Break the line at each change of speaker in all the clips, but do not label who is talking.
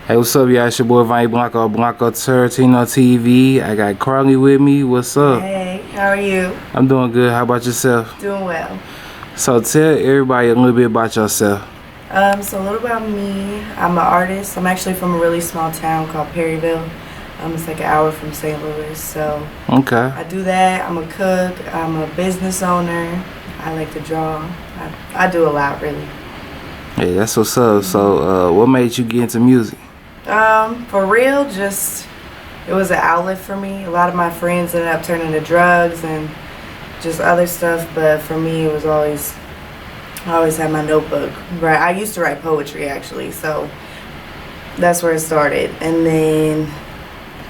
Hey, what's up, y'all? It's your boy Vine Blanco Tarantino TV. I got Karli with me. What's up?
Hey, how are you?
I'm doing good. How about yourself?
Doing well.
So tell everybody a little bit about yourself.
So a little about me. I'm an artist. I'm actually from a really small town called Perryville. It's like an hour from St. Louis. So
Okay.
I do that. I'm a cook. I'm a business owner. I like to draw. I do a lot, really.
Hey, that's what's up. So what made you get into music?
For real, just it was an outlet for me. A lot of my friends ended up turning to drugs and just other stuff, but for me, it was always I always had my notebook. Right, I used to write poetry actually, so that's where it started. And then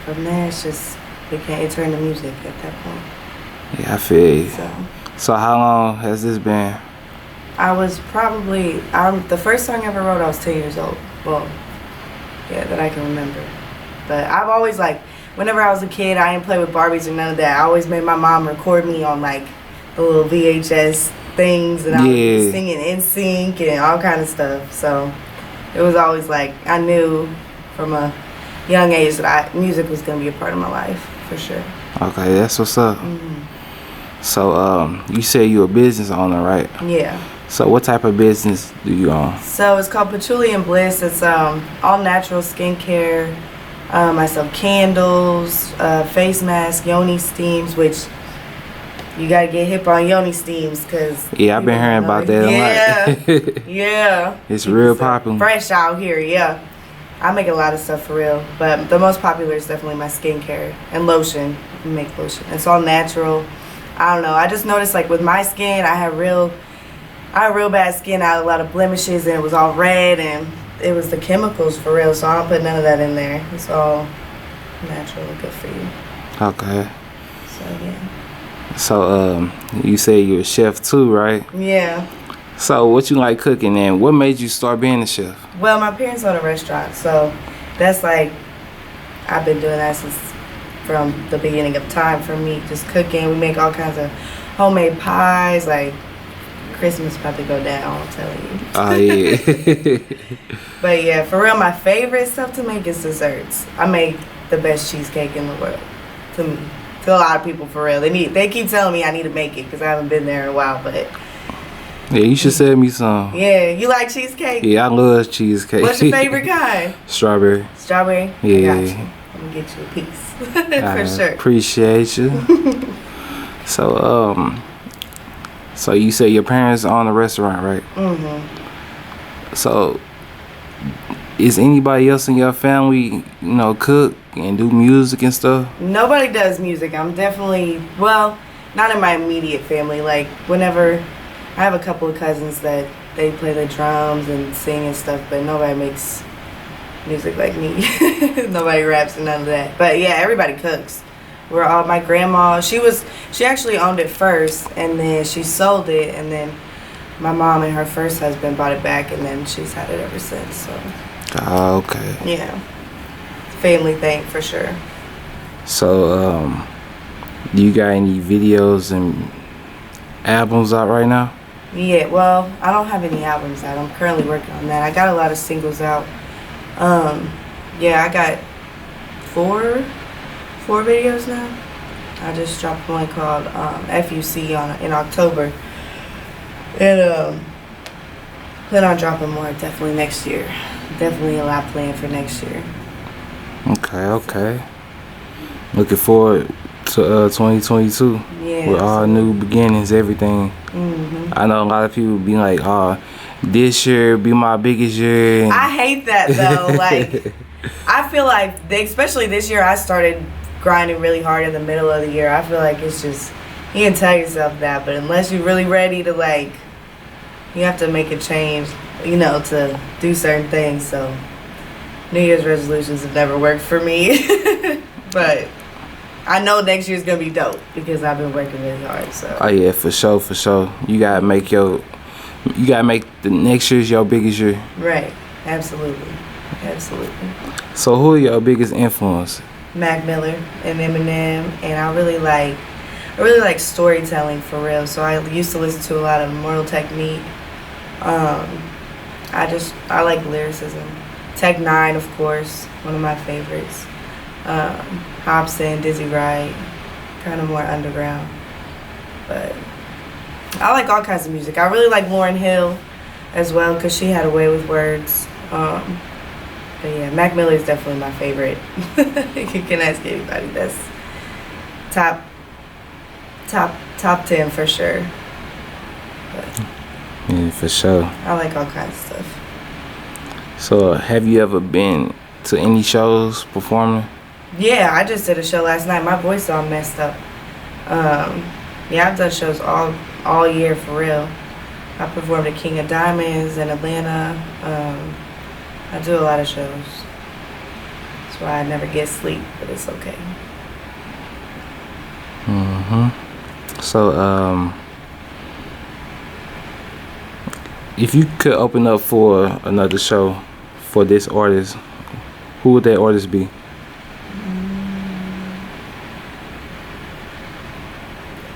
from there, it turned to music at that point.
Yeah, I feel you.
So
So how long has this been?
I was probably the first song I ever wrote. I was 10 years old. Well, yeah, that I can remember. But I've always whenever I was a kid, I didn't play with Barbies or none of that. I always made my mom record me on the little VHS things, and I would be singing NSYNC and all kind of stuff. So it was always I knew from a young age that music was gonna be a part of my life for sure.
Okay, that's what's up.
Mm-hmm.
So you say you're a business owner, right?
Yeah.
So what type of business do you own?
So it's called Patchouli and Bliss. It's all natural skincare. I sell candles, face masks, yoni steams, which you gotta get hip on yoni steams because
Yeah, I've been hearing about that a lot.
Yeah.
It's real popular.
Fresh out here, yeah. I make a lot of stuff for real, but the most popular is definitely my skincare and lotion. I make lotion. It's all natural. I don't know. I just noticed with my skin, I had real bad skin. I had a lot of blemishes and it was all red, and it was the chemicals for real. So I don't put none of that in there. It's all natural and good for you.
Okay.
So yeah.
So you say you're a chef too, right?
Yeah.
So what you like cooking, and what made you start being a chef?
Well, my parents own a restaurant, so that's I've been doing that since from the beginning of time for me, just cooking. We make all kinds of homemade pies, Christmas about to go down, I'll tell you.
Oh yeah.
But yeah, for real, my favorite stuff to make is desserts. I make the best cheesecake in the world, to me. To a lot of people, for real. They keep telling me I need to make it because I haven't been there in a while, but
Yeah, you should send me some.
yeah. You like cheesecake?
Yeah, I love cheesecake.
What's your favorite kind?
Strawberry.
Strawberry?
Yeah.
I got you. I'm gonna get you a piece. For sure.
Appreciate you. So you say your parents own a restaurant, right?
Mm-hmm.
So is anybody else in your family, cook and do music and stuff?
Nobody does music. I'm definitely, well, not in my immediate family. Whenever I have a couple of cousins that they play the drums and sing and stuff, but nobody makes music like me. Nobody raps and none of that. But yeah, everybody cooks. My grandma, she actually owned it first, and then she sold it, and then my mom and her first husband bought it back, and then she's had it ever since. So
Oh, okay.
yeah, family thing for sure.
So do you got any videos and albums out right now?
Yeah, well, I don't have any albums out. I'm currently working on that. I got a lot of singles out. Yeah, I got four videos now. I just dropped one called FUC in October, and plan on dropping more definitely next year. Definitely a lot planned for next year.
Okay. Looking forward to 2022.
Yeah.
With all new beginnings, everything.
Mm-hmm.
I know a lot of people be like, "Oh, this year be my biggest year."
I hate that though. I feel especially this year, I started grinding really hard in the middle of the year. I feel it's just, you can tell yourself that, but unless you're really ready to you have to make a change, to do certain things. So New Year's resolutions have never worked for me. But I know next year's gonna be dope because I've been working really hard. So
Oh yeah, for sure. You gotta make the next year's your biggest year.
right, absolutely.
So who are your biggest influence?
Mac Miller and Eminem, and I really like storytelling for real. So I used to listen to a lot of Immortal Technique. I like lyricism. Tech Nine, of course, one of my favorites. Hobson, Dizzy Wright, kind of more underground. But I like all kinds of music. I really like Lauryn Hill as well because she had a way with words. But yeah, Mac Miller is definitely my favorite. You can ask anybody. That's top 10 for sure. But
Yeah, for sure.
I like all kinds of stuff.
So, have you ever been to any shows performing?
Yeah, I just did a show last night. My voice all messed up. Yeah, I've done shows all year for real. I performed at King of Diamonds in Atlanta. I do a lot of shows. That's why I never get sleep, but it's okay.
So, if you could open up for another show for this artist, who would that artist be?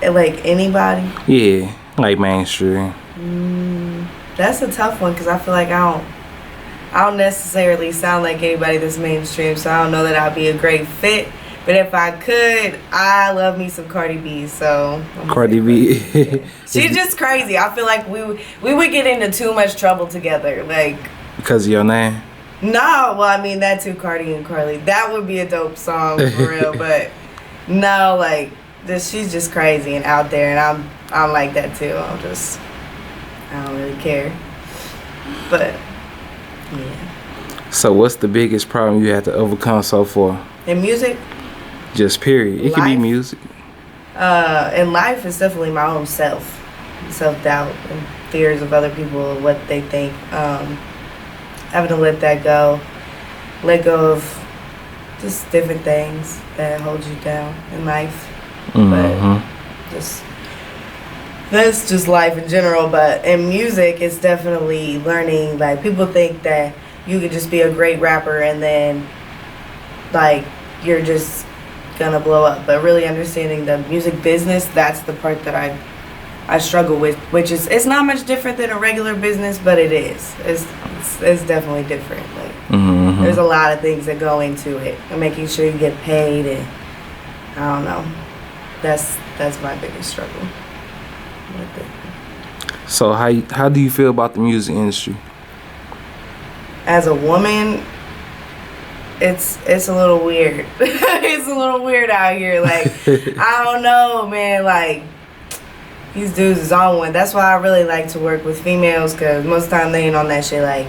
Like anybody?
Yeah, like mainstream.
That's a tough one because I feel like I don't necessarily sound like anybody that's mainstream, so I don't know that I'd be a great fit. But if I could, I love me some Cardi B. So
Cardi B.
She's just crazy. I feel like we would get into too much trouble together. Like
Because of your name?
no, well I mean that too, Cardi and Karli. That would be a dope song for real. But no, like she's just crazy and out there, and I'm like that too. I don't really care. But yeah.
So, what's the biggest problem you had to overcome so far?
In music.
Just period. It could be
Life?
music.
In life, it's definitely my own self-doubt and fears of other people, what they think. Having to let that go, let go of just different things that hold you down in life. But that's just life in general. But in music, it's definitely learning. Like people think that you could just be a great rapper and then like you're just gonna blow up, but really understanding the music business, that's the part that I struggle with, which is it's not much different than a regular business, but it is. It's definitely different. Like there's a lot of things that go into it, and making sure you get paid, and I don't know. That's my biggest struggle with it.
So, how do you feel about the music industry?
As a woman, it's a little weird. It's a little weird out here. Like I don't know, man. Like these dudes is on one. That's why I really like to work with females, because most of the time they ain't on that shit. Like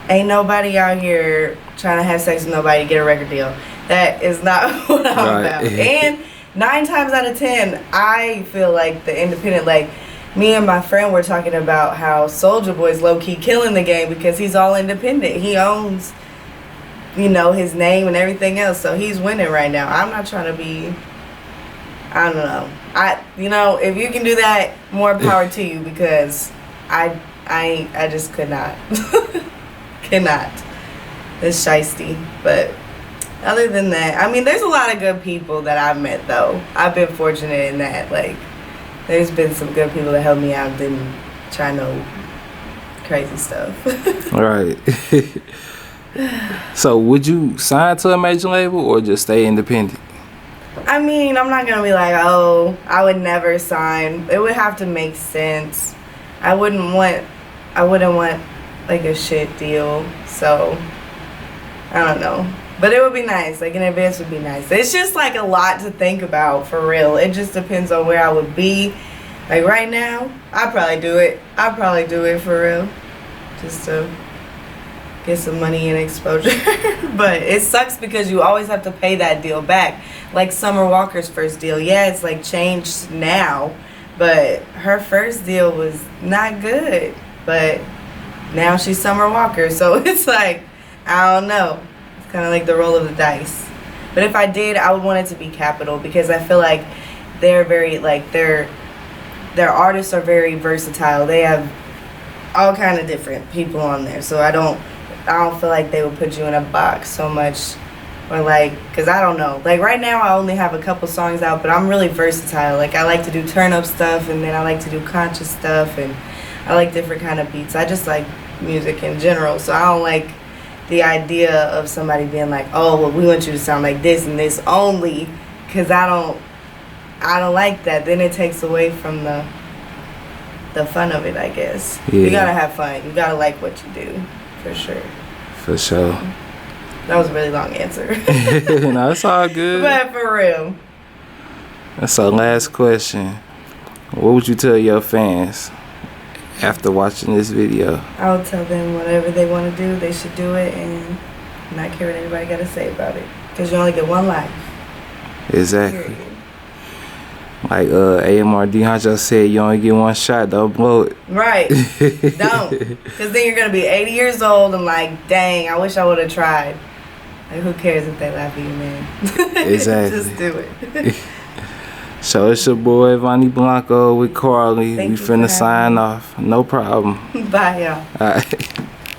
ain't nobody out here trying to have sex with nobody to get a record deal. That is not what I'm about. And 9 times out of 10, I feel like the independent, like me and my friend were talking about how Soulja Boy's low-key killing the game because he's all independent. He owns, his name and everything else, so he's winning right now. I'm not trying to be, I don't know. If you can do that, more power to you, because I just could not. Cannot. It's shiesty. But other than that, I mean, there's a lot of good people that I've met, though. I've been fortunate in that. Like, there's been some good people that helped me out, didn't try no crazy stuff.
Right. So, would you sign to a major label or just stay independent?
I mean, I'm not gonna be like, oh, I would never sign. It would have to make sense. I wouldn't want like a shit deal. So I don't know. But it would be nice. Like an advance would be nice. It's just like a lot to think about, for real. It just depends on where I would be. Like right now, I'd probably do it. I'd probably do it for real. Just to get some money and exposure. But it sucks because you always have to pay that deal back. Like Summer Walker's first deal. Yeah, it's like changed now, but her first deal was not good. But now she's Summer Walker, so it's like, I don't know. It's kind of like the roll of the dice. But if I did, I would want it to be Capitol, because I feel like they're very, like, their artists are very versatile. They have all kind of different people on there, so I don't feel like they would put you in a box so much, or like, because I don't know, like right now I only have a couple songs out, but I'm really versatile. Like I like to do turn up stuff, and then I like to do conscious stuff, and I like different kind of beats. I just like music in general, so I don't like the idea of somebody being like, oh, well, we want you to sound like this and this only, because I don't like that. Then it takes away from the fun of it, I guess.
Yeah.
You gotta have fun. You gotta like what you do, for sure.
For sure.
That was a really long answer.
No, it's all good.
But for real.
So last question. What would you tell your fans after watching this video?
I would tell them whatever they want to do, they should do it and not care what anybody got to say about it. Because you only get one life.
Exactly.
Period.
Like AMR D Honcho said, you only get one shot, don't blow it.
Right. Don't. Because then you're going to be 80 years old and like, dang, I wish I would have tried. Like, who cares if they laugh at you, man?
Exactly.
Just do it.
So it's your boy Vonnie Blanco with Karli.
Thank
We
you for
finna
having
sign
me.
off. No problem.
Bye, y'all.
All right.